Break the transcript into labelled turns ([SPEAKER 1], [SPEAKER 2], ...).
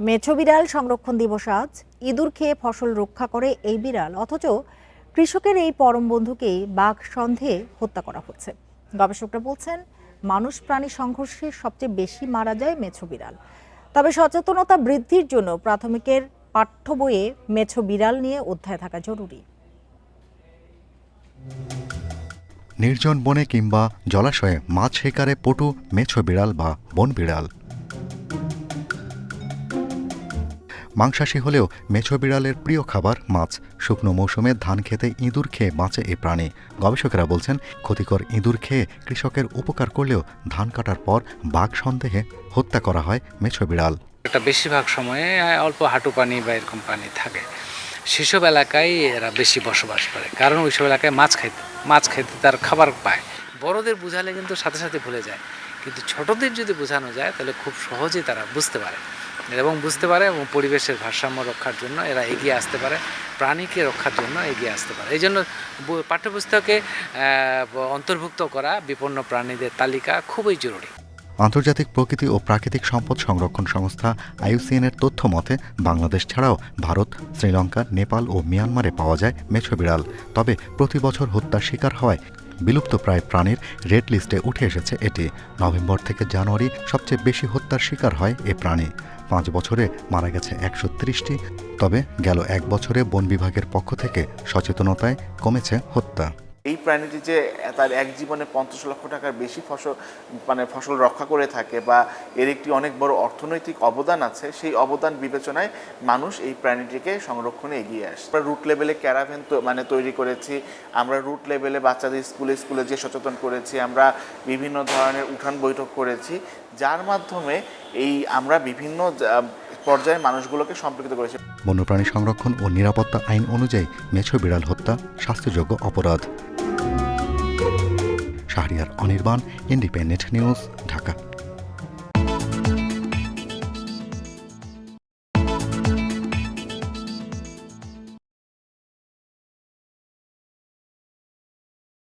[SPEAKER 1] মেছো বিড়াল সংরক্ষণ দিবস আজ। ইঁদুর খেয়ে ফসল রক্ষা করে এই বিড়াল, অথচ কৃষকের এই পরম বন্ধুকেই বাঘ সন্দেহে হত্যা করা হচ্ছে। গবেষকরা বলছেন, মানুষ প্রাণী সংঘর্ষে সবচেয়ে বেশি মারা যায় মেছো বিড়াল। তবে সচেতনতা বৃদ্ধির জন্য প্রাথমিকের পাঠ্য বইয়ে মেছো বিড়াল নিয়ে অধ্যায় থাকা জরুরি।
[SPEAKER 2] নির্জন বনে কিংবা জলাশয়ে মাছ শিকারে পটু মেছো বিড়াল বা বন বিড়াল। মাংসাশী হলেও মেছো বিড়ালের প্রিয় খাবার মাছ। শুকনো মৌসুমে ধান খেতে ইঁদুর খেয়ে বাঁচে এই প্রাণী। গবেষকেরা বলছেন, ক্ষতিকর ইঁদুর খেয়ে কৃষকের উপকার করলেও ধান কাটার পর বাঘ সন্দেহে হত্যা করা হয় মেছো বিড়াল।
[SPEAKER 3] এটা বেশিরভাগ সময়ে অল্প হাঁটু পানি বা এরকম পানি থাকে, সেসব এলাকায় এরা বেশি বসবাস করে, কারণ ওইসব এলাকায় মাছ খেতে তার খাবার পায়। বড়দের বোঝালে কিন্তু সাথে সাথে ভুলে যায়, কিন্তু ছোটদের যদি বোঝানো যায় তাহলে খুব সহজেই তারা বুঝতে পারে এবং পরিবেশের ভারসাম্য রক্ষার জন্য এরা এগিয়ে আসতে পারে, প্রাণীকে রক্ষার জন্য এগিয়ে আসতে পারে। এই জন্য পাঠ্যপুস্তকে অন্তর্ভুক্ত করা বিপন্ন প্রাণীদের তালিকা খুবই জরুরি।
[SPEAKER 2] আন্তর্জাতিক প্রকৃতি ও প্রাকৃতিক সম্পদ সংরক্ষণ সংস্থা IUCN-এর তথ্য মতে বাংলাদেশ ছাড়াও ভারত, শ্রীলঙ্কা, নেপাল ও মিয়ানমারে পাওয়া যায় মেছো বিড়াল। তবে প্রতি বছর হত্যার শিকার হওয়ায় বিলুপ্তপ্রায় প্রাণীর রেড লিস্টে উঠে এসেছে এটি। নভেম্বর থেকে জানুয়ারি সবচেয়ে বেশি হত্যার শিকার হয় এ প্রাণী। 5 বছরে মারা গেছে 130টি। তবে গেল 1 বছরে বন বিভাগের পক্ষ থেকে সচেতনতায় কমেছে হত্যা।
[SPEAKER 4] এই প্রাণীটি যে তার এক জীবনে 50 লক্ষ টাকার বেশি ফসল রক্ষা করে থাকে বা এর একটি অনেক বড় অর্থনৈতিক অবদান আছে, সেই অবদান বিবেচনায় মানুষ এই প্রাণীটিকে সংরক্ষণে এগিয়ে আসে। আমরা রুট লেভেলে ক্যারাভ্যান তৈরি করেছি, আমরা রুট লেভেলে বাচ্চাদের স্কুলে যে সচেতন করেছি, আমরা বিভিন্ন ধরনের উঠান বৈঠক করেছি, যার মাধ্যমে আমরা বিভিন্ন পর্যায়ে মানুষগুলোকে সম্পৃক্ত করেছি।
[SPEAKER 2] বন্যপ্রাণী সংরক্ষণ ও নিরাপত্তা আইন অনুযায়ী মেছো বিড়াল হত্যা শাস্তিযোগ্য অপরাধ। Shahriar Anirban, independent news, Dhaka.